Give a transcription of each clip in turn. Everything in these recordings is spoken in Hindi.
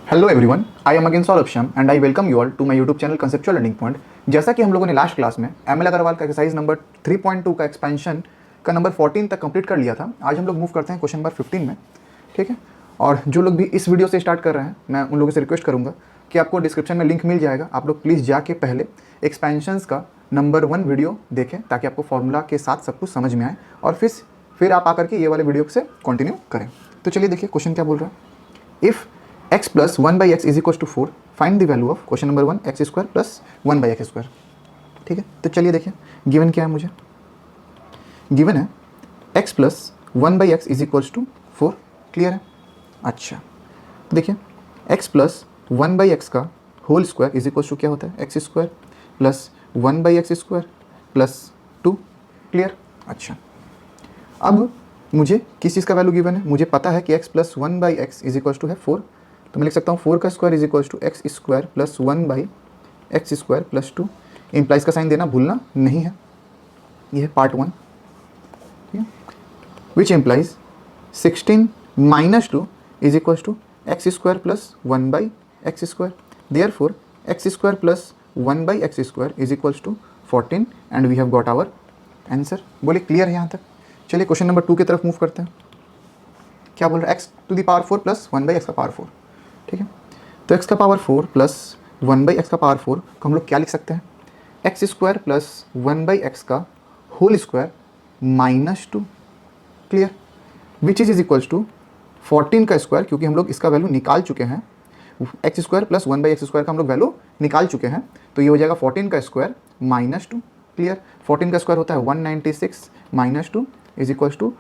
Hello everyone, I am again Saurabh Shyam and I welcome you all to my YouTube channel conceptual learning point. जैसा कि हम लोगों ने लास्ट क्लास में एमएल अग्रवाल का एक्सरसाइज नंबर 3.2 का एक्सपेंशन का नंबर 14 तक कंप्लीट कर लिया था। आज हम लोग मूव करते हैं क्वेश्चन नंबर 15 में, ठीक है। और जो लोग भी इस वीडियो से स्टार्ट कर रहे हैं, मैं उन लोगों से रिक्वेस्ट करूँगा कि आपको डिस्क्रिप्शन में लिंक मिल जाएगा, आप लोग प्लीज़ जाके पहले एक्सपेंशंस का नंबर 1 वीडियो देखें ताकि आपको फॉर्मूला के साथ सब कुछ समझ में आए और फिर आप आकर के ये वाले वीडियो से कंटिन्यू करें। तो चलिए देखिए क्वेश्चन क्या बोल रहा है। If x plus 1/x is equal to 4, find the value of question number 1 x square plus 1/x²। ठीक है, तो चलिए देखिए गिवन क्या है। मुझे गिवन है x plus 1/x is equal to 4। Clear है। अच्छा, तो देखिए x प्लस 1/x का whole square is equal to क्या होता है, x square plus 1/x² plus 2। Clear. अच्छा, अब मुझे किस चीज़ का वैल्यू गिवन है, मुझे पता है कि x plus 1/x is equal to है 4, तो मैं लिख सकता हूँ 4 का square is equal to x square plus 1/x² plus 2। Implies का साइन देना भूलना नहीं है, ये है पार्ट 1। ठीक है, which implies 16 minus 2 is equal to x square plus 1/x²। Therefore x square plus 1/x² is equal to 14 and we have got our answer. बोले क्लियर है यहाँ तक। चलिए क्वेश्चन नंबर 2 की तरफ मूव करते हैं। क्या बोल रहा है, x to the power 4 plus 1/x का पावर 4। ठीक है, तो x का पावर 4 प्लस 1/x का पावर 4 को हम लोग क्या लिख सकते हैं, एक्स स्क्वायर प्लस 1/x का whole square minus 2। Clear. Which is equal to 14 का स्क्वायर, क्योंकि हम लोग इसका वैल्यू निकाल चुके हैं, एक्स स्क्वायर प्लस 1/x² का हम लोग वैल्यू निकाल चुके हैं, तो ये हो जाएगा 14 का स्क्वायर माइनस 2। क्लियर। 14 का स्क्वायर होता है 196 minus 2 is equal to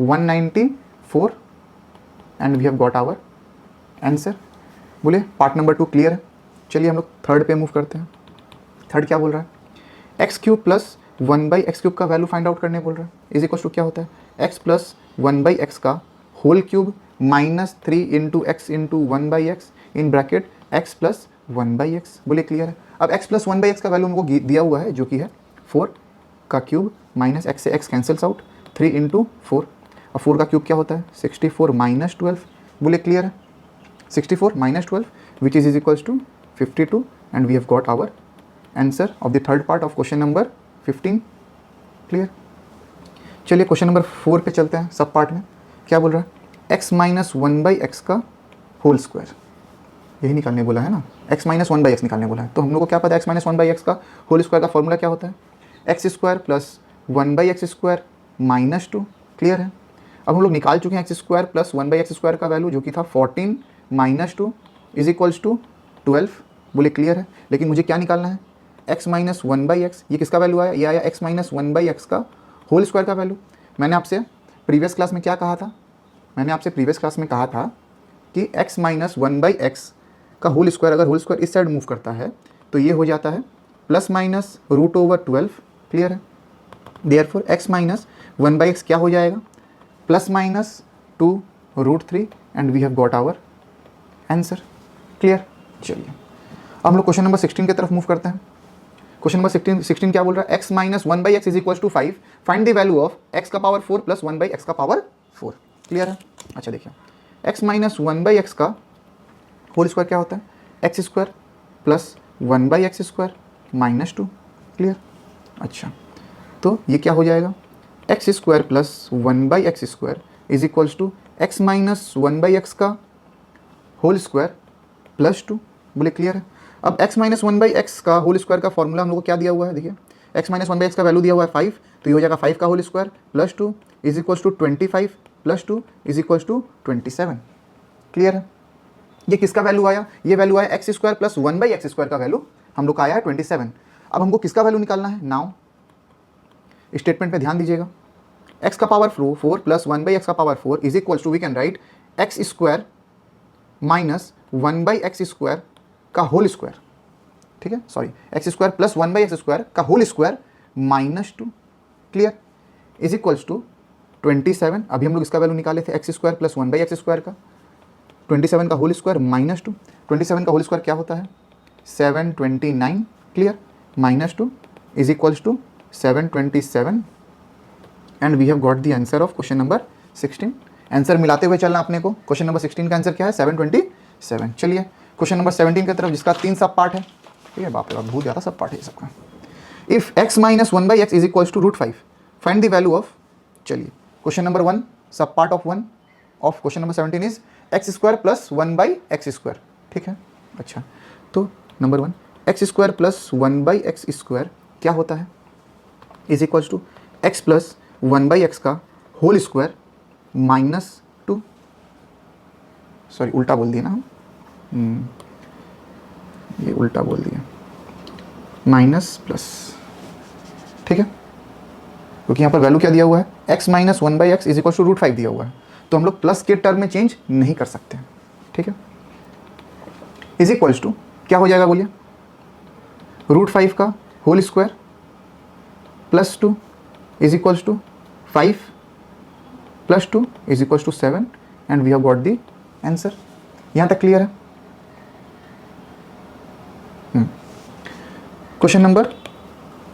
194 and we have got our answer. बोले पार्ट नंबर 2 क्लियर है। चलिए हम लोग थर्ड पे मूव करते हैं। थर्ड क्या बोल रहा है, x³ प्लस 1/x³ का वैल्यू फाइंड आउट करने बोल रहा है, इज इक्वल टू क्या होता है, x प्लस 1/x का whole cube minus 3 into x into 1/x in bracket x plus 1/x। बोले क्लियर है। अब x प्लस 1/x का वैल्यू हमको दिया हुआ है जो कि है 4 का क्यूब माइनस x से x कैंसल्स आउट, 3 इंटू 4। अब 4 का क्यूब क्या होता है, 64 माइनस 12। बोले क्लियर है। 64 minus 12 which is equals to 52 and we have got our answer of the third part of question number 15। Clear. चलिए क्वेश्चन नंबर 4 पे चलते हैं। सब पार्ट में क्या बोल रहा है, x माइनस 1/x का होल स्क्वायर, यही निकालने बोला है ना, x माइनस 1/x निकालने बोला है। तो हम लोग को क्या पता है, x माइनस 1/x का होल स्क्वायर का फॉर्मूला क्या होता है, x square plus 1/x² minus 2। Clear है। अब हम लोग निकाल चुके हैं एक्स स्क्वायर प्लस 1/x² का वैल्यू जो कि था 14 माइनस 2 इज इक्वल्स टू 12। बोले क्लियर है। लेकिन मुझे क्या निकालना है, x माइनस 1/x, ये किसका वैल्यू आया, ये आया x माइनस 1/x का होल स्क्वायर का वैल्यू। मैंने आपसे प्रीवियस क्लास में क्या कहा था, मैंने आपसे प्रीवियस क्लास में कहा था कि x माइनस 1/x का होल स्क्वायर, अगर होल स्क्वायर इस साइड मूव करता है तो ये हो जाता है प्लस माइनस √12। क्लियर है। देयरफॉर x माइनस 1/x क्या हो जाएगा, plus minus 2√3 and we have got our answer. Clear. चलिए अब हम लोग क्वेश्चन नंबर 16 की तरफ मूव करते हैं। क्वेश्चन नंबर 16 क्या बोल रहा है, x minus 1/x is equal to 5, find the value of x का पावर 4 प्लस 1/x का पावर 4। क्लियर है। अच्छा देखिए, x माइनस 1/x का होल स्क्वायर क्या होता है, x square plus 1/x² minus 2। Clear. अच्छा, तो ये क्या हो जाएगा, x square plus 1/x² is equals to x minus 1/x का होल स्क्वायर प्लस 2। बोले क्लियर है। अब x माइनस 1/x का होल स्क्वायर का फॉर्मूला हम लोग को क्या दिया हुआ है, देखिए x माइनस 1/x का वैल्यू दिया हुआ है 5, तो ये हो जाएगा 5 का whole square plus 2 is equals to 25 plus 2 is equals to 27। Clear है। ये किसका वैल्यू आया, ये वैल्यू आया एक्स स्क्वायर प्लस 1/x² का वैल्यू हम लोग का आया है 27। अब हमको किसका वैल्यू निकालना है, नाउ स्टेटमेंट पे ध्यान दीजिएगा, x का पावर 4 प्लस 1/x का power 4 is equals to we can write x square minus 1/x² का होल स्क्वायर। ठीक है, sorry, x square plus 1/x² का whole square minus 2। Clear. Is equals to 27। अभी हम लोग इसका वैल्यू निकाले थे एक्स स्क्वायर प्लस 1/x² का, 27 का होल स्क्वायर माइनस 2। 27 का होल स्क्वायर क्या होता है, 729। Clear. Minus 2 is equals to 727 and we have got the answer of question number 16। Answer मिलाते हुए चलना अपने को। क्वेश्चन नंबर 16 का आंसर क्या है, 7। चलिए क्वेश्चन नंबर 17 की तरफ, जिसका 3 सब पार्ट है। ठीक है, बाप रे बाप बहुत ज़्यादा सब पार्ट है सबका। If x minus 1/x is equals to √5 find the value of. चलिए क्वेश्चन नंबर 1 सब part of 1 of question number 17 is x² plus 1/x²। ठीक है, अच्छा तो नंबर 1 x² प्लस 1/x² क्या होता है, is equals to x plus 1/x का होल स्क्वायर माइनस 2, सॉरी उल्टा बोल दिया ना हम, ये उल्टा बोल दिया, माइनस प्लस। ठीक है, क्योंकि यहाँ पर वैल्यू क्या दिया हुआ है, x minus 1/x is equal to √5 दिया हुआ है, तो हम लोग प्लस के टर्म में चेंज नहीं कर सकते। ठीक है, इज इक्वल्स टू क्या हो जाएगा बोलिए, √5 का whole square plus 2 is equals to 5 plus 2 is equals to 7 and we have got the answer. यहाँ तक क्लियर है। Question number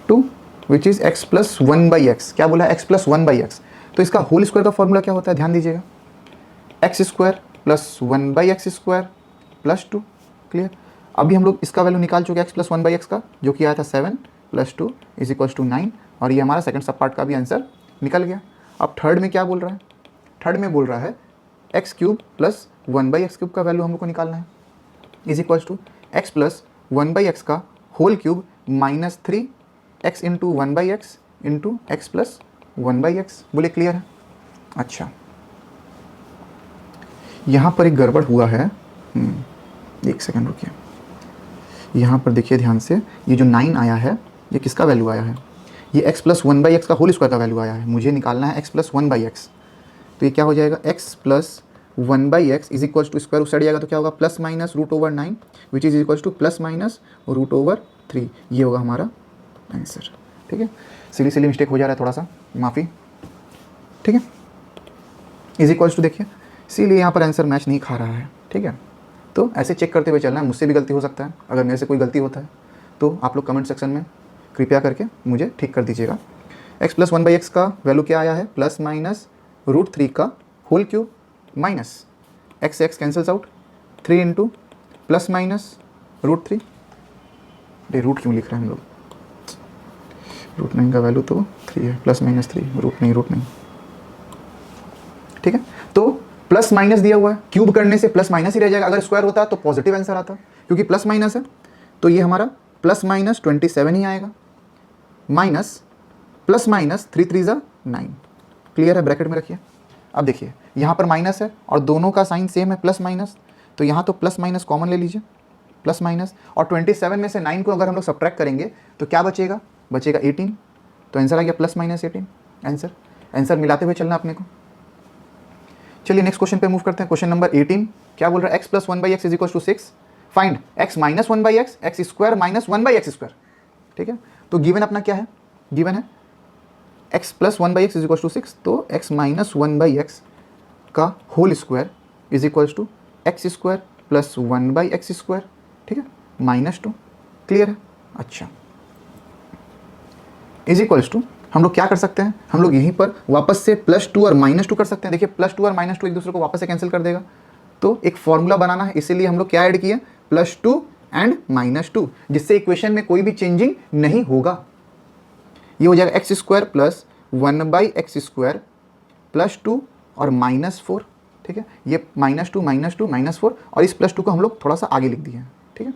2 which is x plus 1/x, क्या बोला x प्लस 1/x, तो इसका होल स्क्वायर का फॉर्मूला क्या होता है, ध्यान दीजिएगा, x² plus 1/x² plus 2। Clear, अभी हम लोग इसका वैल्यू निकाल चुके हैं x प्लस 1/x का, जो कि आया था 7 प्लस 2 इज इक्वल्स टू 9, और ये हमारा सेकंड सब पार्ट का भी आंसर निकल गया। अब थर्ड में क्या बोल रहा है, थर्ड में बोल रहा है x³ प्लस 1/x³ का वैल्यू हम लोग को निकालना है, is equals to x plus 1/x का whole cube minus 3x into 1/x into x plus 1/x। बोले क्लियर है। अच्छा, यहाँ पर एक गड़बड़ हुआ है, एक सेकंड रुकिए, यहाँ पर देखिए ध्यान से, ये जो 9 आया है ये किसका वैल्यू आया है, ये x प्लस 1/x का होल स्क्वायर का वैल्यू आया है, मुझे निकालना है x प्लस 1/x, तो ये क्या हो जाएगा, x plus 1/x is equals to square उस साइड जाएगा तो क्या होगा, plus minus √9 which is equals to plus minus √3, ये होगा हमारा आंसर। ठीक है, सिली मिस्टेक हो जा रहा है थोड़ा सा, माफ़ी। ठीक है, इज इक्वल्स टू देखिए, इसीलिए यहाँ पर आंसर मैच नहीं खा रहा है। ठीक है, तो ऐसे चेक करते हुए चलना है, मुझसे भी गलती हो सकता है, अगर मेरे से कोई गलती होता है तो आप लोग कमेंट सेक्शन में कृपया करके मुझे ठीक कर दीजिएगा। x प्लस 1/x का वैल्यू क्या आया है, प्लस माइनस √3 का होल क्यूब माइनस x से x cancels out, 3 into plus minus √3, अरे रूट क्यों लिख रहे हैं हम लोग, √9 का वैल्यू तो 3 है, प्लस माइनस 3, रूट नहीं। ठीक है, तो प्लस माइनस दिया हुआ है, क्यूब करने से प्लस माइनस ही रह जाएगा, अगर स्क्वायर होता तो पॉजिटिव आंसर आता, क्योंकि प्लस माइनस है तो ये हमारा प्लस माइनस 27 ही आएगा, माइनस प्लस माइनस 3 3 ज़ा 9। क्लियर है, ब्रैकेट में रखिए। अब देखिए यहाँ पर माइनस है और दोनों का साइन सेम है, प्लस माइनस, तो यहाँ तो प्लस माइनस कॉमन ले लीजिए, प्लस माइनस, और 27 में से 9 को अगर हम लोग सब्ट्रैक्ट करेंगे तो क्या बचेगा, बचेगा 18, तो आंसर आ गया प्लस माइनस 18। आंसर मिलाते हुए चलना अपने को। चलिए नेक्स्ट क्वेश्चन पे मूव करते हैं। क्वेश्चन नंबर 18 क्या बोल रहा है, x plus 1/x is equal to 6 find x minus 1/x x² minus 1/x²। ठीक है, तो गिवन अपना क्या है, गिवन है x plus 1/x is equal to 6, तो x माइनस 1/x का whole square is equal to x² plus 1/x²। ठीक है, माइनस 2। क्लियर है। अच्छा, इज इक्वल्स टू हम लोग क्या कर सकते हैं, हम लोग यहीं पर वापस से +2 और -2 कर सकते हैं। देखिए +2 और -2 एक दूसरे को वापस से कैंसिल कर देगा, तो एक फॉर्मूला बनाना है, इसीलिए हम लोग क्या ऐड किए, +2 एंड -2, जिससे इक्वेशन में कोई भी चेंजिंग नहीं होगा। ये हो जाएगा x² प्लस 1/x² प्लस 2 और -4। ठीक है, ये -2 -2 -4, और इस +2 को हम लोग थोड़ा सा आगे लिख दिए हैं। ठीक है,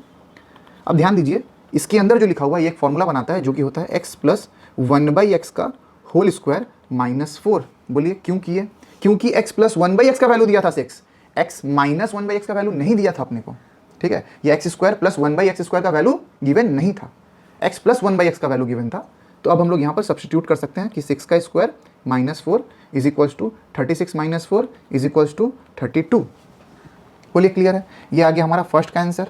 अब ध्यान दीजिए, इसके अंदर जो लिखा हुआ है ये एक फॉर्मूला बनाता है, जो कि होता है x प्लस 1/x का होल स्क्वायर -4। बोलिए क्यों किए, क्योंकि x प्लस 1/x का वैल्यू दिया था 6, x माइनस 1/x का वैल्यू नहीं दिया था अपने को। ठीक है, ये x² प्लस 1/x² का वैल्यू गिवन नहीं था, x प्लस 1/x का वैल्यू गिवन था। तो अब हम लोग यहाँ पर सब्सटीट्यूट कर सकते हैं कि 6 का square -4 is equals to 36 - 4 is equals to 32। बोलिए क्लियर है, ये आ गया हमारा फर्स्ट का आंसर,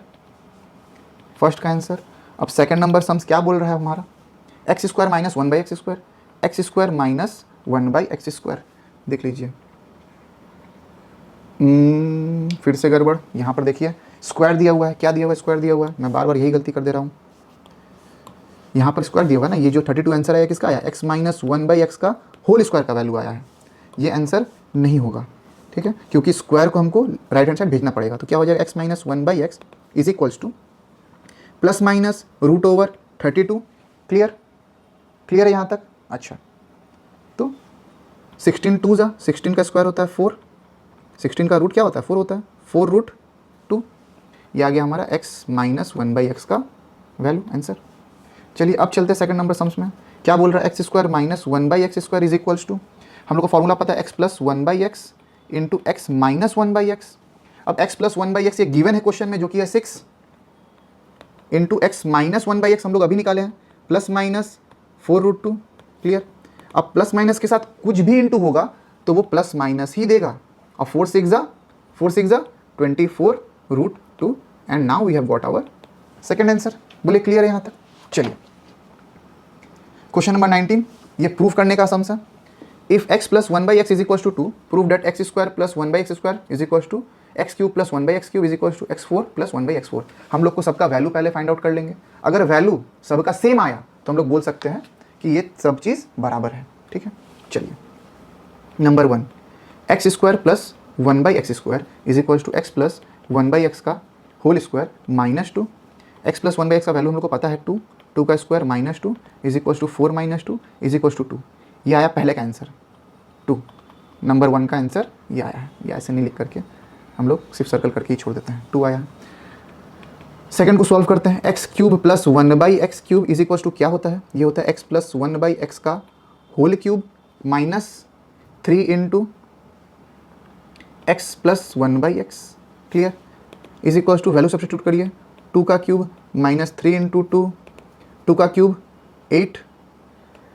फर्स्ट का आंसर। अब सेकंड नंबर सम्स क्या बोल रहा है हमारा, x² minus 1/x², x² minus 1/x²। देख लीजिए, फिर से गड़बड़, यहाँ पर देखिए स्क्वायर दिया हुआ है, क्या दिया हुआ है, स्क्वायर दिया हुआ है, मैं बार बार यही गलती कर दे रहा हूँ। यहाँ पर स्क्वायर दिया हुआ है ना, ये जो 32 आंसर आया किसका आया, x माइनस 1/x का होल स्क्वायर का वैल्यू आया है, ये आंसर नहीं होगा। ठीक ठीक है, क्योंकि स्क्वायर को हमको राइट हैंड साइड भेजना पड़ेगा। तो क्या हो जाएगा, x minus 1/x is equals to plus minus root over 32। Clear, clear है यहाँ तक? अच्छा, तो 16 2 जा 16 का स्क्वायर होता है 4, 16 का रूट क्या होता है 4 होता है, 4 रूट 2। ये आ गया हमारा x माइनस 1/x का वैल्यू, आंसर। चलिए अब चलते हैं सेकंड नंबर सम्स में। क्या बोल रहा है, x square minus 1/x square is equals to, हम लोग को फॉर्मूला पता है x plus 1/x into x minus 1/x। अब x प्लस 1/x ये गिवन है क्वेश्चन में, जो कि है 6 इंटू एक्स माइनस 1/x हम लोग अभी निकाले हैं, प्लस माइनस 4 रूट 2। क्लियर, अब प्लस माइनस के साथ कुछ भी इंटू होगा तो वो प्लस माइनस ही देगा। और 4 6 जा 24 root 2 and now we have got our second answer. बोले क्लियर है यहाँ तक? चलिए क्वेश्चन नंबर 19, ये प्रूफ करने का सम्स है। If x plus 1/x is equal to 2, prove that x square plus 1/x square is equal to x cube plus 1/x cube is equal to x4 plus 1/x4। हम लोग को सबका वैल्यू पहले फाइंड आउट कर लेंगे। अगर वैल्यू सबका सेम आया तो हम लोग बोल सकते हैं कि ये सब चीज़ बराबर है। ठीक है, चलिए number 1, x square plus 1/x square is equal to x plus 1/x का whole square minus 2। X plus 1/x का वैल्यू हम लोग को पता है 2, 2 का square minus 2 is equal to 4 माइनस 2 इज इक्वल टू 2। ये आया पहले का आंसर 2, नंबर 1 का आंसर ये आया है। ये ऐसे नहीं लिख करके हम लोग सिर्फ सर्कल करके ही छोड़ देते हैं, 2 आया। सेकंड को सॉल्व करते हैं, x cube plus 1/x cube is equal to क्या होता है, ये होता है एक्स प्लस 1/x का whole cube minus 3 into x plus 1/x। Clear, is equal to value substitute करिए, 2 का क्यूब माइनस 3 इंटू 2, 2 का cube 8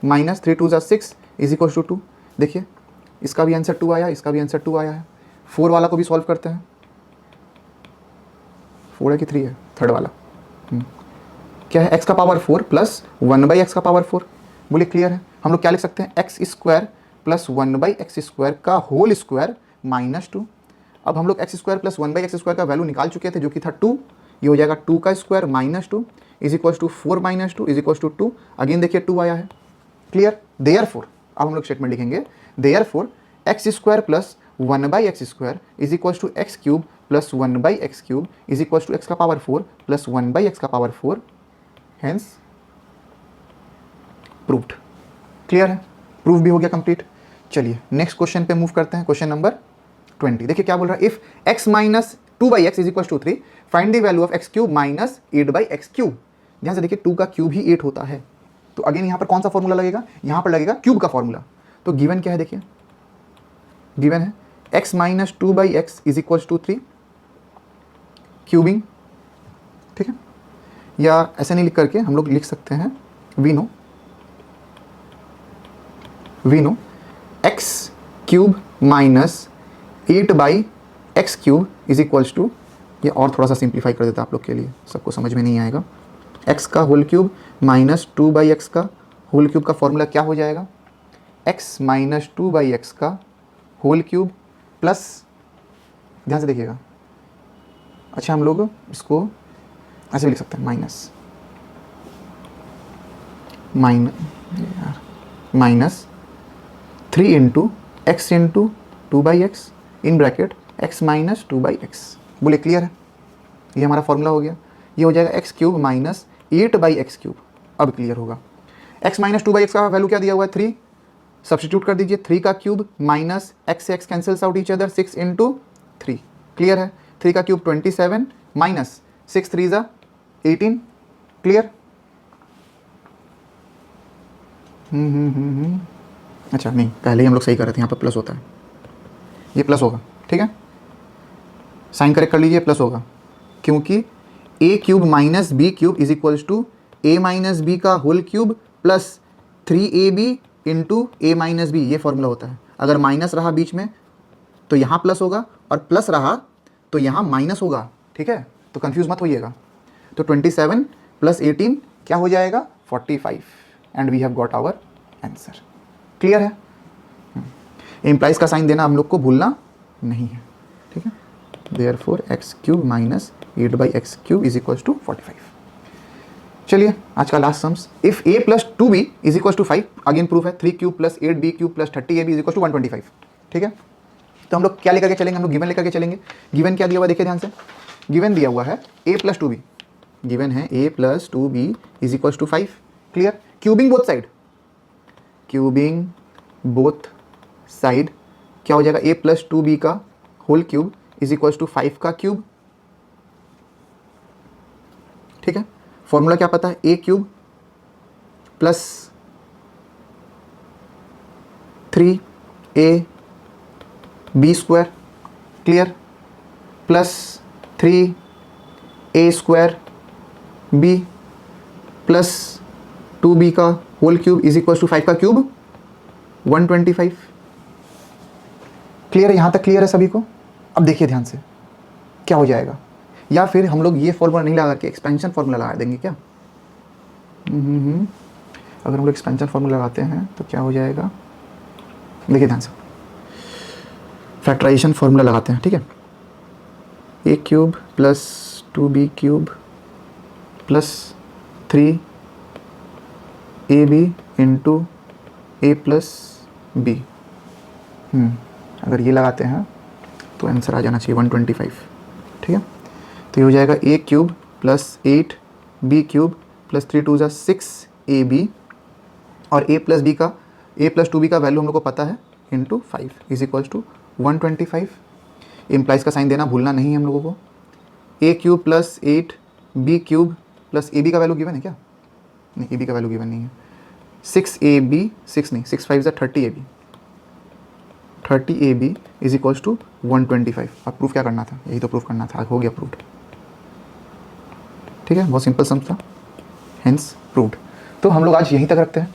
minus 3 2 6 is equal to 2। देखिए इसका भी आंसर 2 आया, इसका भी आंसर 2 आया है। 4 वाला को भी सॉल्व करते हैं, 4 है कि 3 है, थर्ड वाला क्या है, x का पावर 4 प्लस 1/x का पावर 4। बोलिए क्लियर है? हम लोग क्या लिख सकते हैं, x square plus 1/x square का होल स्क्वायर माइनस 2। अब हम लोग x square plus 1/x square का वैल्यू निकाल चुके थे जो कि था 2। ये हो जाएगा 2 का square minus 2 is equal to 4 माइनस 2 इज इक्वल टू 2। अगेन देखिए 2 आया है। क्लियर, देयरफॉर अब हम लोग स्टेटमेंट लिखेंगे, therefore x square plus 1/x square is equal to x cube plus 1/x cube is equal to x का पावर 4 प्लस 1/x का पावर 4, हेंस प्रूव्ड। क्लियर है, प्रूफ भी हो गया कंप्लीट। चलिए नेक्स्ट क्वेश्चन पे मूव करते हैं, क्वेश्चन नंबर 20। देखिए क्या बोल रहा है, if x minus 2/x is equal to 3 find the value of x cube minus 8/x cube. ध्यान से देखिए 2 का क्यूब ही 8 होता है, तो अगेन यहाँ पर कौन सा फॉर्मूला लगेगा, यहाँ पर लगेगा क्यूब का फॉर्मूला। तो गिवन क्या है, देखिए गिवन है x minus 2/x is equal to 3 cubing. ठीक है, या ऐसे नहीं लिख करके हम लोग लिख सकते हैं, we know x cube minus 8/x cube is equals to, ये और थोड़ा सा सिंप्लीफाई कर देता आप लोग के लिए, सबको समझ में नहीं आएगा। x का होल क्यूब माइनस 2/x का होल क्यूब का फॉर्मूला क्या हो जाएगा, x माइनस 2/x का होल क्यूब प्लस, ध्यान से देखिएगा, अच्छा हम लोग इसको ऐसे लिख सकते हैं, minus 3 into x into 2/x इन ब्रैकेट x माइनस 2/x। बोले क्लियर है, ये हमारा फॉर्मूला हो गया। ये हो जाएगा x cube minus 8/x cube. अब क्लियर होगा, x माइनस 2/x का वैल्यू क्या दिया हुआ है 3, सब्स्टिट्यूट कर दीजिए, 3 का क्यूब माइनस x से x cancels out each other, 6 into 3। Clear है, 3 का क्यूब 27 माइनस 6 3 जा 18। क्लियर, अच्छा नहीं, पहले ही हम लोग सही कर रहे थे, यहाँ पर प्लस होता है, ये प्लस होगा। ठीक है, साइन करेक्ट कर लीजिए, प्लस होगा, क्योंकि a cube minus b cube is equals to a minus b का whole cube plus 3ab into a minus b, ये फॉर्मूला होता है। अगर माइनस रहा बीच में तो यहाँ प्लस होगा, और प्लस रहा तो यहाँ माइनस होगा। ठीक है, तो कंफ्यूज मत होइएगा। तो 27 प्लस 18 क्या हो जाएगा, 45, and we have got our answer. Clear है, इम्प्लाइज का साइन देना हम लोग को भूलना नहीं है। ठीक है, therefore x cube minus 8/x cube is equal to 45। चलिए आज का last sums, if a plus 2b is equal to 5, again proof है 3 cube plus 8b cube plus 30ab is equal to 125। ठीक है, तो हम लोग क्या लेकर के चलेंगे, हम लोग गिवन लेकर के चलेंगे। गिवन क्या दिया हुआ देखिए ध्यान से, गिवन दिया हुआ है a + 2b, गिवन है a + 2b = 5। Clear. Cubing both side, cubing both side क्या हो जाएगा, a + 2b का होल क्यूब = 5 का क्यूब। ठीक है। फॉर्मूला क्या पता है, a³ + 3ab², clear, + 3a² + 2b का होल क्यूब = 5 का क्यूब 125। क्लियर है, यहाँ तक क्लियर है सभी को। अब देखिए ध्यान से क्या हो जाएगा, या फिर हम लोग ये फॉर्मूला नहीं लगा के एक्सपेंशन फॉर्मूला लगा देंगे क्या। अगर हम लोग एक्सपेंशन फॉर्मूला लगाते हैं तो क्या हो जाएगा, देखिए ध्यान से, फैक्टराइजेशन फॉर्मूला लगाते हैं। ठीक है, a³ + 2b³ + 3ab × a + b। अगर ये लगाते हैं तो आंसर आ जाना चाहिए 125। ठीक है, तो ये हो जाएगा a³ + 8b³ + 3 2 6ab, और a + + 2b का वैल्यू हम लोग को पता है × 5 = 125। इम्प्लाइज का साइन देना भूलना नहीं है हम लोगों को। a³ + 8b³ + ab का वैल्यू गिवन है क्या, नहीं ab का वैल्यू गिवन नहीं है। 6ab 6 नहीं 6 5 30ab, 30ab = 125। अब प्रूफ क्या करना था, यही तो प्रूफ करना था, हो गया प्रूफ। ठीक है, बहुत सिंपल सम था, हेंस प्रूव्ड। तो हम लोग आज यहीं तक रखते हैं।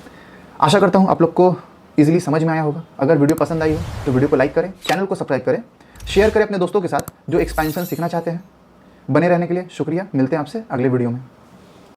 आशा करता हूँ आप लोग को इजीली समझ में आया होगा। अगर वीडियो पसंद आई हो तो वीडियो को लाइक करें, चैनल को सब्सक्राइब करें, शेयर करें अपने दोस्तों के साथ जो एक्सपेंशन सीखना चाहते हैं। बने रहने के लिए शुक्रिया, मिलते हैं आपसे अगले वीडियो में।